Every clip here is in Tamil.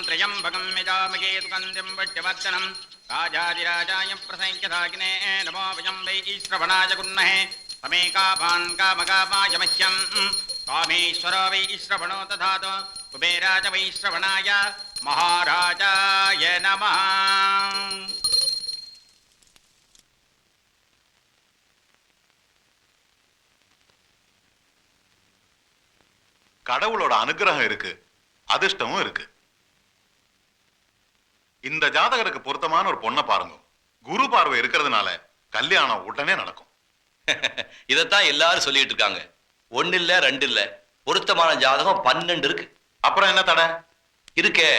त्र्यम्बकं यजामहे सुगन्धिं पुष्टिवर्धनं राजाधिराजाय प्रसंख्यधाकिने नमो वयं वै श्रवणाय कुर्महे समेकाभान् कामकामाय मह्यं कामेश्वरो वै श्रवणो दधातु कुबेराज वै श्रवणाय महाराजाय नमः. கடவுளோட அனுகிரகம் இருக்கு, அதிர்ஷ்டமும் இருக்கு. இந்த ஜாதகருக்கு பொருத்தமான ஒரு பொண்ணை பாருங்க. குரு பார்வை இருக்கிறதுனால கல்யாணம் உடனே நடக்கும். இதத்தான் எல்லாரும் சொல்லிட்டு இருக்காங்க. 1 இல்ல 2 இல்ல, பொருத்தமான ஜாதகம் 12 இருக்கு. அப்புறம் என்ன தடை இருக்கே?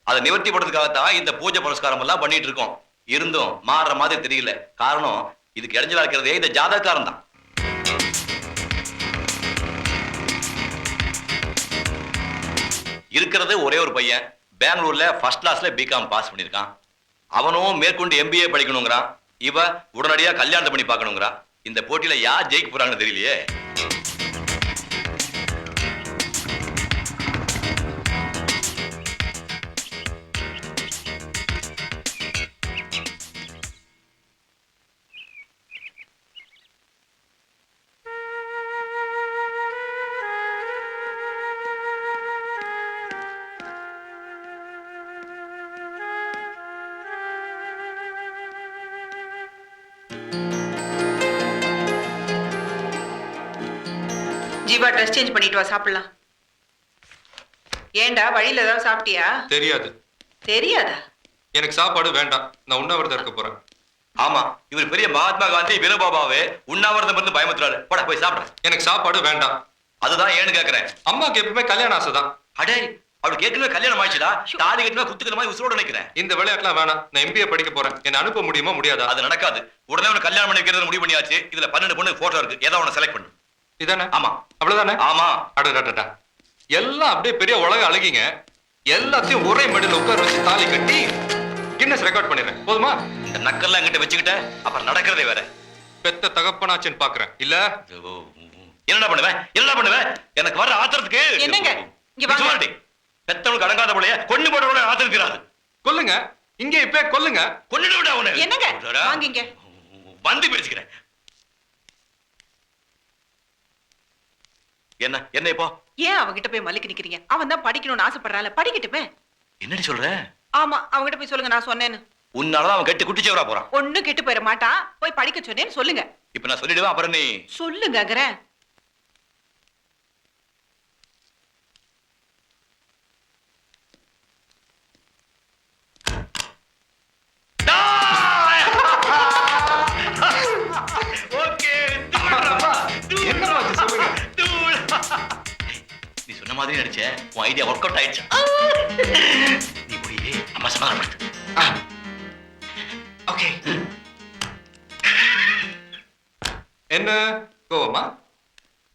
அதை நிவர்த்தி பண்றதுக்காகத்தான் இந்த பூஜை புரஸ்காரம் எல்லாம் பண்ணிட்டு இருக்கோம். இருந்தும் மாறுற மாதிரி தெரியல. காரணம் இதுக்கு இடைஞ்சலா இருக்கிறதே இந்த ஜாதகக்காரன் தான். இருக்கிறது ஒரே ஒரு பையன், பெங்களூர்ல ஃபர்ஸ்ட் கிளாஸ்ல பிகாம் பாஸ் பண்ணிருக்கான். அவனும் மேற்கொண்டு MBA படிக்கணுங்கிறான். இவ உடனடியா கல்யாணத்தை பண்ணி பார்க்கணுங்கிறான். இந்த போட்டியில யார் ஜெயிக்க போறாங்கன்னு தெரியலையே. ஜீவா ட்ரெஸ் சேஞ்ச் பண்ணிட்டு வா, சாப்பிடலாம். ஏண்டா வழியில ஏதாவது சாப்பிட்டியா? தெரியாது. தெரியாதா? எனக்கு சாப்பாடு வேண்டாம், நான் உண்ணாவிரதம் இருக்க போறேன். ஆமா, இவர் பெரிய மகாத்மா காந்தி வினோபாபாவே உண்ணாவிரதம் இருந்து பயமுத்துறாரு. போட போய் சாப்பிட. எனக்கு சாப்பாடு வேண்டாம். அதுதான் ஏன்னு கேக்குறேன். அம்மாக்கு எப்பவுமே கல்யாணம் ஆசைதான். அடே, அவளுக்கு ஏற்கனவே கல்யாணம் ஆயிடுச்சுடா. தாலி கட்டினா குத்துக்கிற மாதிரி உசுரோட நினைக்கிறேன். இந்த விளையாட்டுலாம் வேணாம், நான் MBA படிக்க போறேன். என்ன அனுப்ப முடியுமா முடியாதா? அது நடக்காது. உடனே உனக்கு கல்யாணம் பண்ணி வைக்கிறது முடிவு பண்ணியாச்சு. இதுல 12 பொண்ணு போட்டோ இருக்கு. ஏதோ ஒன்னு செலக்ட் பண்ணு. இதானே? ஆமா. அவ்வளவுதானே? ஆமா. அடடடடா, எல்லாம் அப்படியே பெரிய உலக அழகிங்க. எல்லாத்தையும் ஒரே மடியில் உட்கார வச்சு தாலி கட்டி கின்னஸ் ரெக்கார்ட் பண்ணிடுறேன். போதுமா? இந்த நக்கெல்லாம் என்கிட்ட வச்சுக்கிட்ட அப்புறம் நடக்கிறதே வேற. பெத்த தகப்பனாச்சுன்னு பாக்குறேன் இல்ல? என்னடா பண்ணுவேன்? என்னடா பண்ணுவேன்? எனக்கு வர்ற ஆத்திரத்துக்கு என்னங்க இங்க வாங்க. பெத்தவனுக்கு அடங்காத போலயே கொண்டு போட ஆத்திருக்கிறாரு. கொல்லுங்க, இங்க இப்ப கொல்லுங்க. கொண்டுட்டு விட அவனை. என்னங்க வாங்க இங்க வந்து பேசிக்கிறேன். என்ன என்ன இப்போ? ஏன் அவகிட்ட போய் மல்லிக்கு நிக்கிறீங்க? அவன் தான் படிக்கணும்னு ஆசைப்படுறால, படிக்கட்டுமே. என்னடி சொல்ற? ஆமா, அவகிட்ட போய் சொல்லுங்க நான் சொன்னேன்னு. உன்னாலதான் அவன் கெட்டு குட்டிச்சவரா போறான். ஒண்ணும் கெட்டு போயிட மாட்டான். போய் படிக்க சொன்னேன்னு சொல்லுங்க. இப்ப நான் சொல்லிடுவேன், அப்புறம் நீ சொல்லுங்க. நீ சொன்ன மாதிரி நடிச்ச உன் ஐடியா ஒர்க் அவுட் ஆயிடுச்சு. நீ போய் அம்மா சமாதானப்படுத்து. ஓகே. என்ன கோவமா?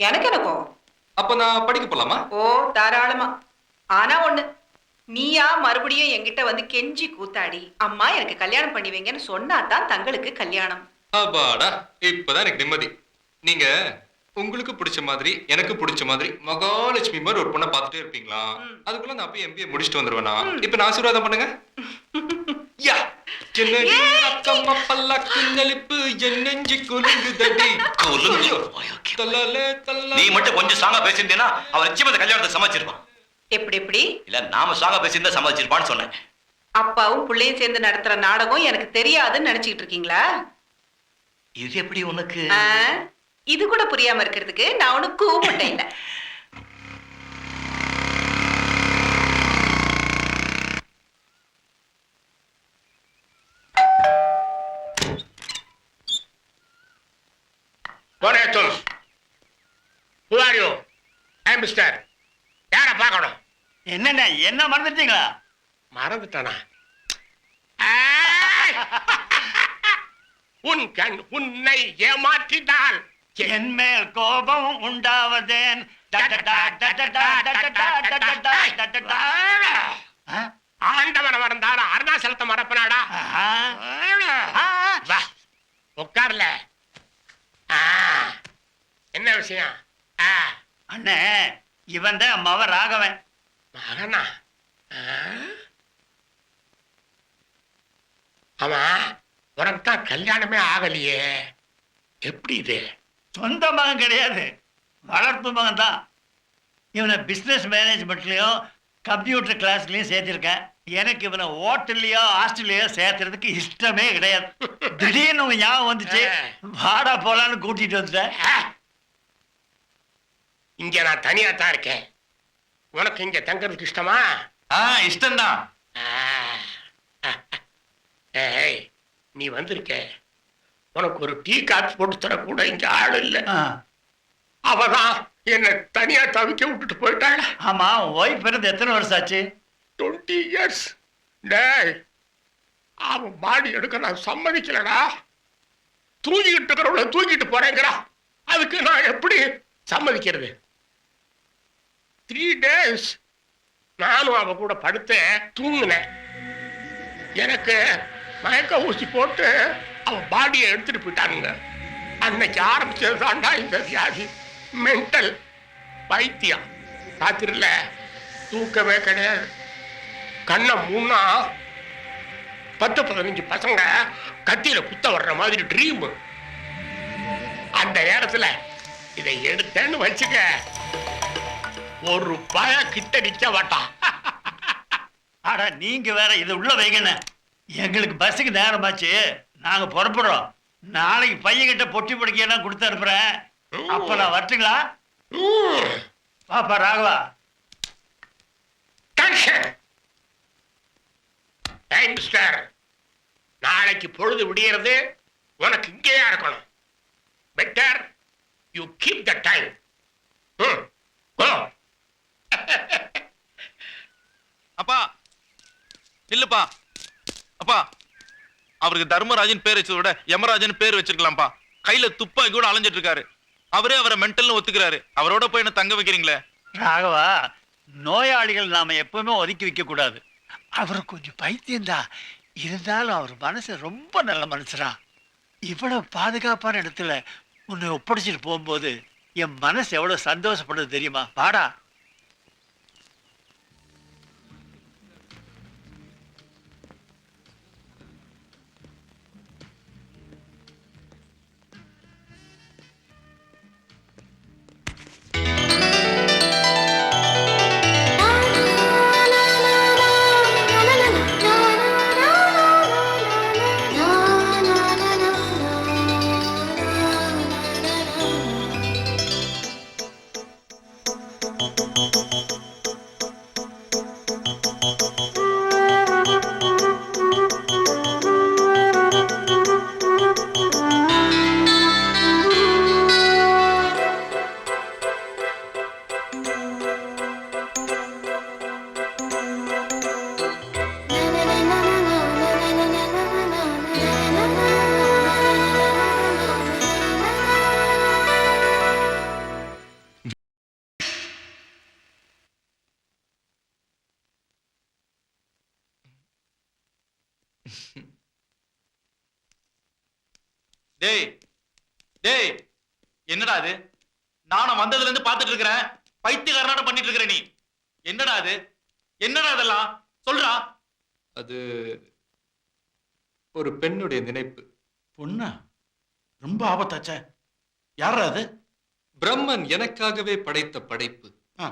எனக்கு என்ன கோவம்? அப்ப நான் படிக்க போலாமா? ஓ தாராளமா. ஆனா ஒண்ணு, நீயா மறுபடியும் என்கிட்ட வந்து கெஞ்சி கூத்தாடி அம்மா எனக்கு கல்யாணம் பண்ணி வைங்கன்னு சொன்னாதான் தங்களுக்கு கல்யாணம். அப்பாடா, இப்பதான் எனக்கு நிம்மதி. நீங்க உங்களுக்கு பிடிச்ச மாதிரி எனக்கு பிடிச்ச மாதிரி மகாலட்சுமி மாதிரி ஒரு பொண்ணை பார்த்துட்டே இருப்பீங்களா? அதுக்குள்ள நான் போய் MBA முடிச்சுட்டு வந்துருவேனா? இப்ப நான் ஆசீர்வாதம் பண்ணுங்க. யா ஜன்னடி அக்கம்மா பல்லக்கு நெளிப்பு என்னெஞ்சி குலுங்குதடி குலுங்கு தல்லலே தல்ல. நீ மட்டும் கொஞ்சம் சாங்கா பேசியிருந்தேனா அவன் நிச்சயமா கல்யாணத்தை சமாளிச்சிருப்பான். எப்படி? இல்ல நாம சாங்கா பேசியிருந்தா சமாளிச்சிருப்பான்னு சொன்னேன். அப்பாவும் பிள்ளையும் சேர்ந்து நடத்துற நாடகம் எனக்கு தெரியாதுன்னு நினைச்சிட்டு இருக்கீங்களா? இது எப்படி உனக்கு? இது கூட புரியாம இருக்கிறதுக்கு நான் உனக்கு கூப்பிட்டேன் இல்ல. யார பார்க்கணும்? என்னண்ணே, என்ன மறந்துட்டீங்களா? மறந்துட்டானா? உன் கண் உன்னை ஏமாற்றினால் என் மேல் கோபம் உண்டாவதேன். ஆண்டவனை மறந்தாரா அருணாசலத்தை மறப்பனாடா? உட்கார்ல. என்ன விஷயம்? அண்ணே, இவன் தான் மவ ராகவன். மகனா? ஆமா உனக்கு தான் கல்யாணமே ஆகலையே, எப்படி இது? சொந்த மகன் கிடையாது, வளர்ப்பு மகன் தான். இவனை பிசினஸ் மேனேஜ்மெண்ட்லயும் கம்ப்யூட்டர் கிளாஸ்லயும் சேர்த்திருக்கேன். எனக்கு இவனை ஹோட்டல்லையோ ஹாஸ்டல்லையோ சேர்த்துறதுக்கு இஷ்டமே கிடையாது. திடீர்னு உன் ஞாபகம் வந்துச்சு, வாடா போலான்னு கூட்டிட்டு வந்துட்டேன். இங்க நான் தனியா தான் இருக்கேன். உனக்கு இங்க தங்கறதுக்கு இஷ்டமா? இஷ்டம்தான். ஏய், நீ வந்திருக்க, உனக்கு ஒரு டீ காப்பி போட்டு தர கூட இங்க ஆள் இல்ல. அவதான் என்ன தனியா தவிக்க விட்டுட்டு போயிட்டாள். ஆமா, உன் ஒய்ஃப் பிறந்து எத்தனை வருஷம் ஆச்சு? 20 years. டேய், அவன் பாடி எடுக்க நான் சம்மதிக்கலடா. தூங்கிட்டு இருக்கிறவள தூக்கிட்டு போறேங்கிறா, அதுக்கு நான் எப்படி சம்மதிக்கிறது? 3 days நானும் அவ கூட படுத்தேன், தூங்கினேன். எனக்கு மயக்க ஊசி போட்டு அவன் பாடியை எடுத்துட்டு போயிட்டானுங்க. அன்னைக்கு ஆரம்பிச்சதுதான்டா இந்த வியாதி, மென்டல் பைத்தியம். ராத்திரில தூக்கமே கிடையாது. கண்ணை மூணா 10-15 பசங்க கத்தியில குத்த வர்ற மாதிரி ட்ரீம். அந்த நேரத்துல இதை எடுத்தேன்னு வச்சுக்க, ஒரு பய கிட்ட நிக்க மாட்டான். ஆடா நீங்க வேற, இது உள்ள வைங்கண்ணே. எங்களுக்கு பஸ்ஸுக்கு நேரமாச்சு, நாங்க புறப்படுறோம். நாளைக்கு பையன்கிட்ட பொட்டி படுக்கையெல்லாம் கொடுத்து அனுப்புறேன். அப்ப நான் வரட்டுங்களா? பாப்பா ராகவா. மிஸ்டர், நாளைக்கு பொழுது விடியறது உனக்கு இங்கேயா இருக்கணும். Better you keep the time. அப்பா இல்லப்பா, அப்பா அவருக்கு தர்மராஜன் பேர் வச்சதை விட யமராஜன் பேர் வச்சிருக்கலாம்ப்பா. கையில துப்பாக்கி கூட அலைஞ்சிட்டு இருக்காரு. அவரே அவரை மென்டல்னு ஒத்துக்கிறாரு. அவரோட போய் என்ன தங்க வைக்கிறீங்களே? ராகவா, நோயாளிகள் நாம எப்பவுமே ஒதுக்கி வைக்க கூடாது. அவரு கொஞ்சம் பைத்தியம்தான், இருந்தாலும் அவர் மனசு ரொம்ப நல்ல மனுஷரா. இவ்வளவு பாதுகாப்பான இடத்துல உன்னை ஒப்படைச்சிட்டு போகும்போது என் மனசு எவ்வளவு சந்தோஷப்படுது தெரியுமா? வாடா. டேய் டேய், என்னடா அது? நானும் வந்ததுல இருந்து பாத்துட்டு இருக்கிறேன், பைத்தியக்காரனாட பண்ணிட்டு இருக்கிற நீ. என்னடா அது? என்னடா இதெல்லாம் சொல்றா? அது ஒரு பெண்ணுடைய நினைப்பு. பொண்ணா? ரொம்ப ஆபத்தாச்சே. யாரா அது? பிரம்மன் எனக்காகவே படைத்த படைப்பு. ஆ,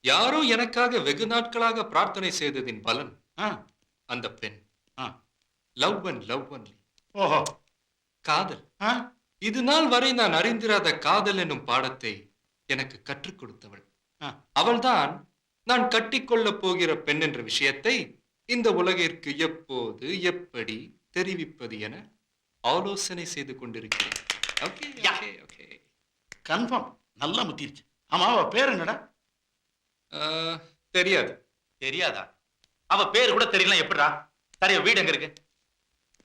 யாரோ எனக்காக வெகு நாட்களாக பிரார்த்தனை செய்ததின் பலன் ஆ, அந்த பெண். ஆ. Love and love only. ஓஹோ. காதல். ஆ, இது நாள் வரை நான் அறிந்திராத காதல் என்னும் பாடத்தை எனக்கு கற்றுக் கொடுத்தவள். ஆ. அவள்தான் நான் கட்டிக்கொள்ளப் போகிற பெண் என்ற விஷயத்தை இந்த உலகிற்கு எப்போது எப்படி தெரிவிப்பது என ஆலோசனை செய்து கொண்டிருக்கிறேன். Okay okay okay. கன்ஃபார்ம். நல்லா முத்திருச்சு. ஆமா, அவ பேர் என்னடா? தெரியாது. தெரியாதா? அவ பேர் கூட தெரியல, எப்படிடா? சரி, வீடு எங்க இருக்கு?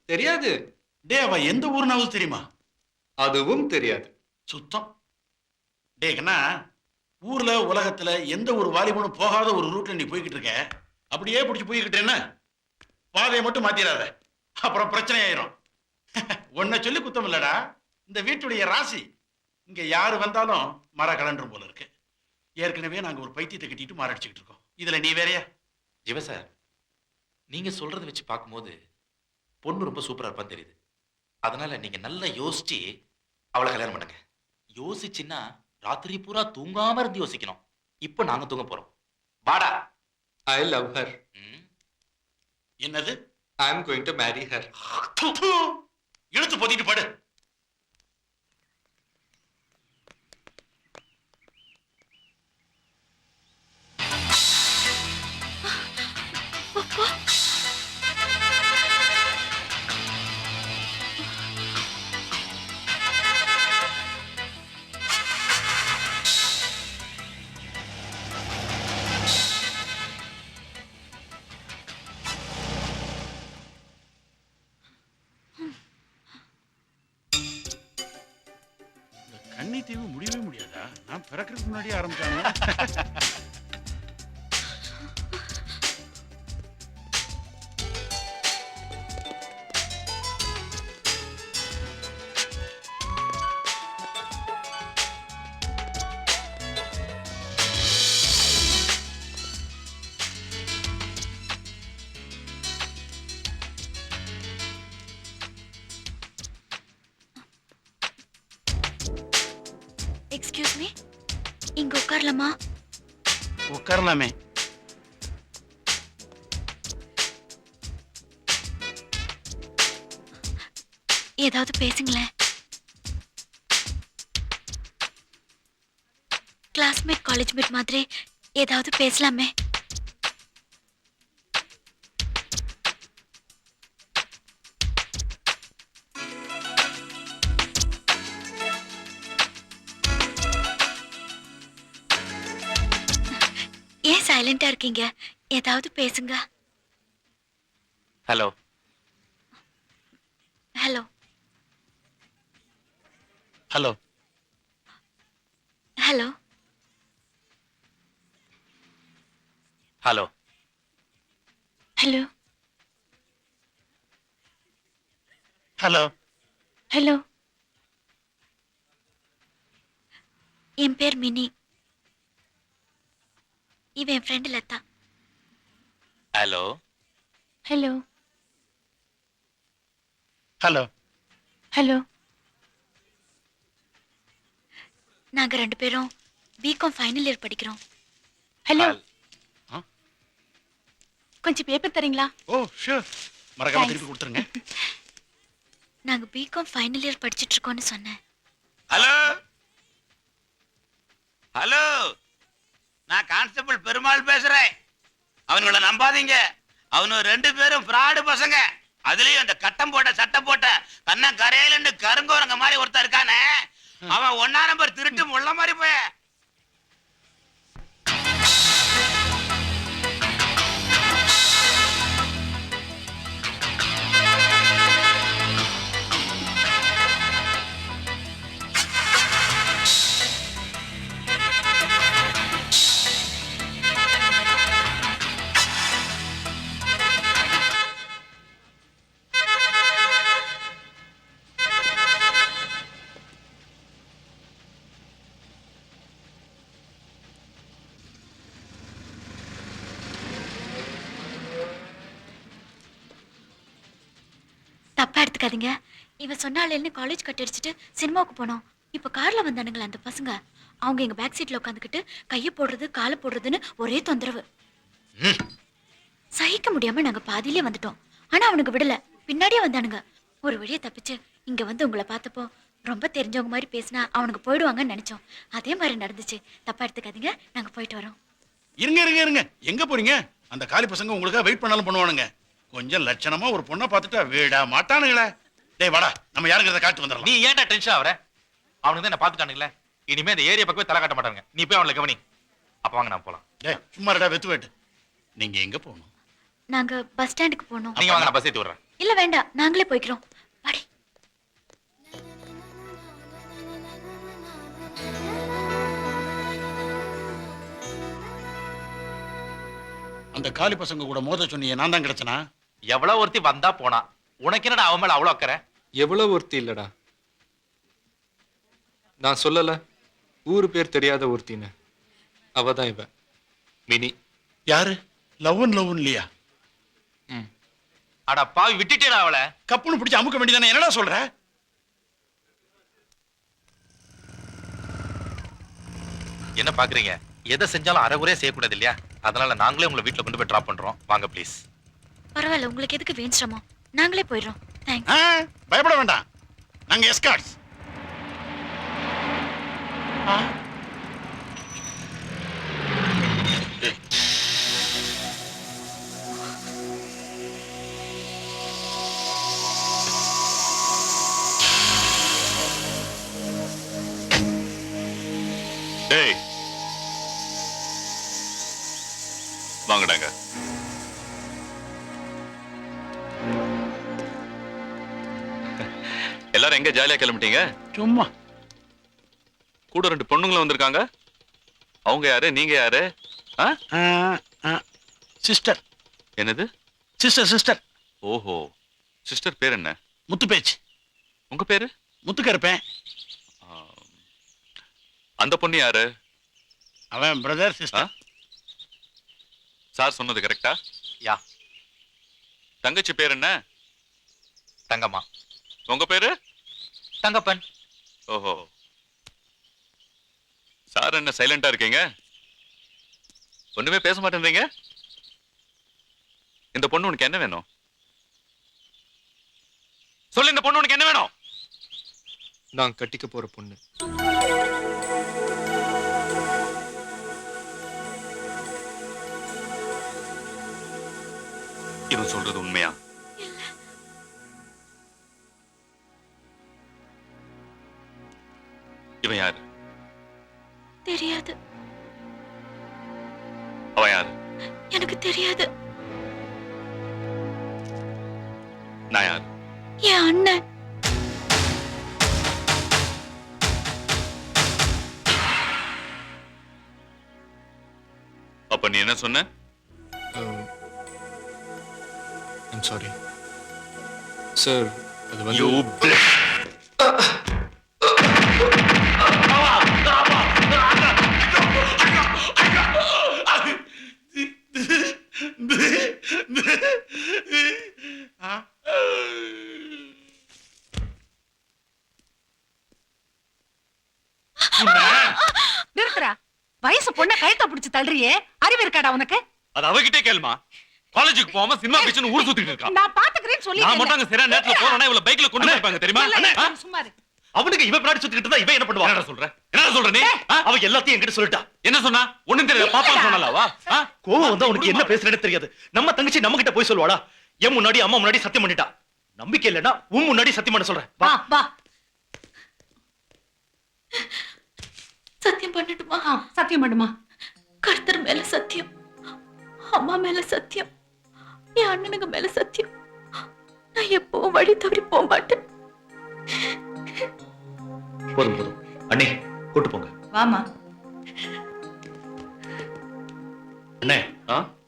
தெரியாது. டே, அவ எந்த ஊர்னாவது தெரியுமா? அதுவும் தெரியாது. சுத்தம். டே கண்ணா, ஊர்ல உலகத்துல எந்த ஒரு வாலிபனும் போகாத ஒரு ரூட்ல நீ போய்கிட்டு இருக்க. அப்படியே பிடிச்சி போய்கிட்டேன்னா பாதையை மட்டும் மாத்திராத, அப்புறம் பிரச்சனை ஆயிரும். உன்னை சொல்லி குத்தம் இல்லடா, இந்த வீட்டுடைய ராசி. இங்க யாரு வந்தாலும் மர கலண்டரும் போல இருக்கு. ஏற்கனவே நாங்க ஒரு பைத்தியத்தை கட்டிட்டு மாரடிச்சுக்கிட்டு இருக்கோம். இதுல நீ வேறையா? ஜிவ சார், நீங்க சொல்றதை வச்சு பார்க்கும்போது பொண்ணு ரொம்ப சூப்பரா இருப்பான்னு தெரியுது. அதனால நீங்க நல்லா யோசிச்சு அவளை கல்யாணம் பண்ணுங்க. யோசிச்சுன்னா ராத்திரி பூரா தூங்காம இருந்து யோசிக்கணும். இப்ப நாங்க தூங்க போறோம். வாடா. I love her. என்னது? I am going to marry her. இழுத்து போத்திட்டு படு. கன்னி தீவு முடியவே முடியாதா? நான் பிறக்கிறதுக்கு முன்னாடியே ஆரம்பிச்சாங்க. எக்ஸ்கியூஸ் மீ, இங்க உட்காரலாமா? உட்காரலாமே. ஏதாவது பேசுங்களேன். கிளாஸ்மேட் காலேஜ் மேட் மாதிரி ஏதாவது பேசலாமே. ஏன் சைலண்டா இருக்கீங்க? ஏதாவது பேசுங்க. Hello. Hello. Hello. Hello. Hello. Hello. Hello. Hello. என் பேர் மினி. இவன் என் friend Latha. Hello. Hello. Hello. Hello. நாங்க 2 பேரும் பிகாம் ஃபைனல் இயர் படிக்கிறோம். ஹலோ. கொஞ்சம் பேப்பர் தரீங்களா? Oh sure. மறக்காம திருப்பி கொடுத்துருங்க. நாங்க பிகாம் ஃபைனல் இயர் படிச்சிட்டு இருக்கோம்னு சொன்னேன். ஹலோ. ஹலோ, நான் கான்ஸ்டபிள் பெருமாள் பேசுறேன். அவனுங்களை நம்பாதீங்க. அவனு 2 பேரும் ஃப்ராடு பசங்க. அதுலயும் அந்த கட்டம் போட்ட சட்டம் போட்ட கண்ண கரையில கருங்கோரங்க மாதிரி ஒருத்தர் இருக்கானே, அவன் 1ஆம் நம்பர் திருட்டு முள்ள மாதிரி போய. தப்பா எடுத்துக்காதீங்க. இவன் சொன்னாலேன்னு காலேஜ் கட் அடிச்சுட்டு சினிமாவுக்கு போனோம். இப்ப கார்ல வந்தானுங்களா அந்த பசங்க. அவங்க எங்க பேக் சீட்ல உட்காந்துக்கிட்டு கையை போடுறது காலை போடுறதுன்னு ஒரே தொந்தரவு. சகிக்க முடியாம நாங்க பாதியிலே வந்துட்டோம். ஆனா அவனுக்கு விடல, பின்னாடியே வந்தானுங்க. ஒரு வழியை தப்பிச்சு இங்க வந்து உங்களை பார்த்தப்போ ரொம்ப தெரிஞ்சவங்க மாதிரி பேசினா அவனுக்கு போயிடுவாங்கன்னு நினைச்சோம். அதே மாதிரி நடந்துச்சு. தப்பா எடுத்துக்காதீங்க, நாங்க போயிட்டு வரோம். இருங்க இருங்க இருங்க. எங்க போறீங்க? அந்த காலி பசங்க உங்களுக்காக வெயிட் பண்ணாலும் பண்ணுவானுங்க. கொஞ்சம் லட்சணமா ஒரு பொண்ணை பார்த்துட்டா வீடா மாட்டானுங்களே. டேய் வாடா, நம்ம யாருங்கிறத காட்டு வந்துடலாம். நீ ஏன்டா டென்ஷன் ஆவற? அவனுக்கு தான் என்ன பார்த்துட்டானுங்களே. இனிமே இந்த ஏரியா பக்கமே தலை காட்ட மாட்டாங்க. நீ போய் அவளை கவனி. அப்ப வாங்க நான் போலாம். டேய் சும்மா ரெடா வெத்து வெட்டு. நீங்க எங்க போகணும்? நாங்க பஸ் ஸ்டாண்டுக்கு போனோம். நீங்க வாங்க, நான் பஸ் ஏத்தி விடுறேன். இல்ல வேண்டாம், நாங்களே போய்க்கிறோம். வாடி. அந்த காலி பசங்க கூட மோத சொன்னீங்க, நான் தான் கிடைச்சனா? எவ்வளவு ஒருத்தி வந்தா போனா, உனக்கு என்னடா அவன் மேல அவ்வளவு அக்கறை? எவ்வளவு ஒருத்தி இல்லடா. நான் சொல்லல ஊரு பேர் தெரியாத ஒருத்தின்னு. அவதான் இவ மினி. யாரு? லவ் இல்லையா? அட பாவி விட்டுட்டேடா அவளை. கப்புன்னு பிடிச்சி அமுக்க வேண்டியதானே, என்னடா சொல்ற? என்ன பாக்குறீங்க? எதை செஞ்சாலும் அரைகுறையா செய்யக்கூடாது இல்லையா? அதனால நாங்களே உங்களை வீட்டுல கொண்டு போய் டிராப் பண்றோம். வாங்க ப்ளீஸ். பரவாயில்ல, உங்களுக்கு எதுக்கு வீண் சிரமம்? நாங்களே போயிடுறோம். தேங்க்ஸ். பயப்பட வேண்டாம், நாங்க எஸ்கார்ட்ஸ். டேய் வாங்கடாங்க. எல்லாரும் எங்க ஜாலியா கிளம்பிட்டீங்க? சும்மா கூட 2 பொண்ணுங்களும் வந்திருக்காங்க. அவங்க யாரு, நீங்க யாரு? சிஸ்டர். என்னது சிஸ்டர்? சிஸ்டர். ஓஹோ, சிஸ்டர் பேர் என்ன? முத்து பேச்சு. உங்க பேரு? முத்துக்கருப்பேன். அந்த பொண்ணு யாரு? அவன் பிரதர் சிஸ்டர். சார் சொன்னது கரெக்டா? யா. தங்கச்சி பேர் என்ன? தங்கம்மா. உங்க பேரு? தங்கப்பன். ஓஹோ, சார் என்ன சைலண்டா இருக்கீங்க? ஒண்ணுமே பேச மாட்டேன்றீங்க. இந்த பொண்ணு உனக்கு என்ன வேணும்? சொல்லு, இந்த பொண்ணு உனக்கு என்ன வேணும்? நான் கட்டிக்க போற பொண்ணு. இவன் சொல்றது உண்மையா? இவன் யாரு? தெரியாது. அவன் யாரு? எனக்கு தெரியாது. நான் யாரு? என் அண்ணன். அப்ப நீ என்ன சொன்ன? I'm sorry sir. அது வந்து You நிறுத்துறா. வயசு பொண்ண கைத்த பிடிச்சு தள்ளுறியே, அறிவு இருக்காடா உனக்கு? அது அவகிட்டே கேளுமா. காலேஜுக்கு போகாம சினிமா பிடிச்சுன்னு ஊர் சுத்திட்டு இருக்கான். நான் பாத்துக்கிறேன்னு சொல்லி நான் மட்டும் அங்க சரியா நேரத்துல போறேன்னா இவள பைக்ல கொண்டு போயிருப்பாங்க தெரியுமா? சும்மா இரு. அவனுக்கு இவ பின்னாடி சுத்திட்டு இருந்தா இவன் என்ன பண்ணுவா? என்னடா சொல்ற? என்னடா சொல்ற நீ? அவ எல்லாத்தையும் என்கிட்ட சொல்லிட்டா. என்ன சொன்னா? ஒண்ணும் தெரியல. பாப்பான்னு சொன்னாலவா? கோவம் வந்தா உனக்கு என்ன பேசுறேன்னு தெரியாது. நம்ம தங்கச்சி நம்ம கிட்ட போய் சொல்லுவாளா? என் முன்னாடி அம்மா முன்னாடி சத்தியம் பண்ணிட்டா. நம்பிக்கை இல்லைன்னா உன் முன்னாடி சத்தியம் பண்ண சொல்றேன். வா வா. சத்தியம் பண்ணட்டுமா? சத்தியம் பண்ணுமா? கர்த்தர் மேல சத்தியம், அம்மா மேல சத்தியம், என் அண்ணனுக்கு மேல சத்தியம். நான் எப்பவும் வழி தவறி போக மாட்டேன். போதும் போதும் அண்ணே, கூட்டு போங்க. வாமா. அண்ணே,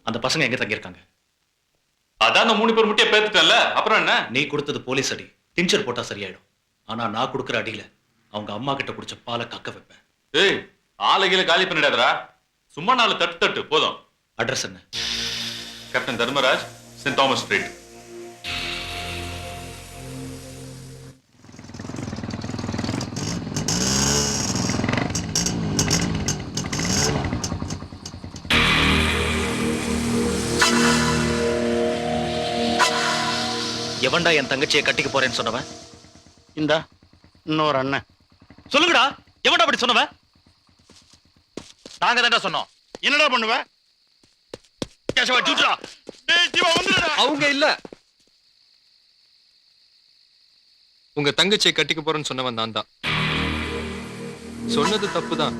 அந்த பசங்க எங்க தங்கி இருக்காங்க? அதான் அந்த 3 பேர் முட்டிய பேத்துட்டல. அப்புறம் என்ன? நீ கொடுத்தது போலீஸ் அடி, டிஞ்சர் போட்டா சரியாயிடும். ஆனா நான் கொடுக்குற அடியில அவங்க அம்மா கிட்ட குடிச்ச பாலை கக்க வைப்பேன். ஏய், ஆளுகில காலி பண்ணிடாதடா. சும்மா 4 தட்டு தட்டு போதும். அட்ரஸ் என்ன? Captain Dharmaraj, saint Thomas street. எவன்டா என் தங்கச்சியை கட்டிக்க போறேன்னு சொன்னவன்? இந்தா இன்னொரு அண்ணன். சொல்லுங்கடா, எவன்டா அப்படி சொன்னவன்? நாங்க தான்டா சொன்னோம். என்னடா பண்ணுவ? கேசவா ஜூட்ரா. டேய் ஜீவா வந்துடா. அவங்க இல்ல. உங்க தங்கச்சியை கட்டிக்க போறேன்னு சொன்னவன் நான் தான். சொன்னது தப்புதான்.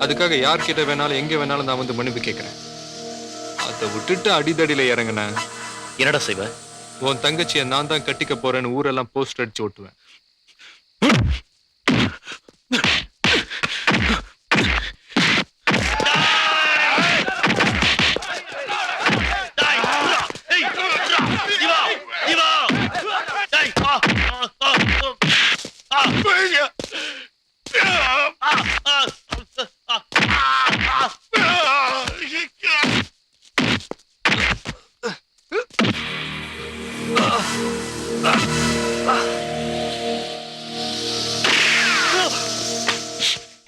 அதுக்காக யார்கிட்ட வேணாலும் எங்க வேணாலும் நான் வந்து மன்னிப்பு கேட்கிறேன். அதை விட்டுட்டு அடிதடியில இறங்கின என்னடா செய்வ? உன் தங்கச்சியை நான் தான் கட்டிக்க போறேன்னு ஊரெல்லாம் போஸ்டர் அடிச்சு ஓட்டுவேன்.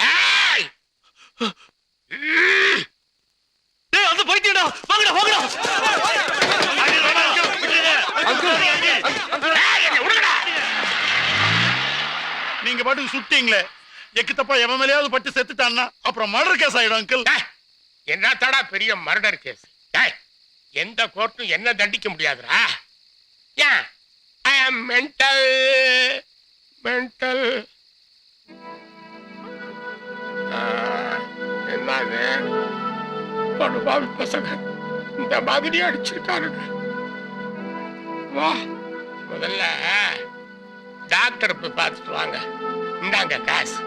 ஏய்! டேய் அந்த பைத்தியடா வாங்கடா வாங்கடா ஏய், என்னை விடுங்கடா. நீங்க பாட்டுக்கு சுட்டீங்களே எக்கு தப்பா எவன் மேலேயாவது பட்டு செத்துட்டான்னா அப்புறம் மர்டர் கேஸ் ஆயிடும் அங்கிள். ஏய், என்னத்தடா பெரிய மர்டர் கேஸ்? ஏய், எந்த கோர்ட்டும் என்ன தண்டிக்க முடியாதுடா. ஏன் ஐ ஆம் மென்டல் என்னது படுபாவி பசங்க இந்த மாதிரி அடிச்சிருக்காருங்க. வா முதல்ல டாக்டர் போய் பார்த்துட்டு வாங்க. இந்தாங்க காசு.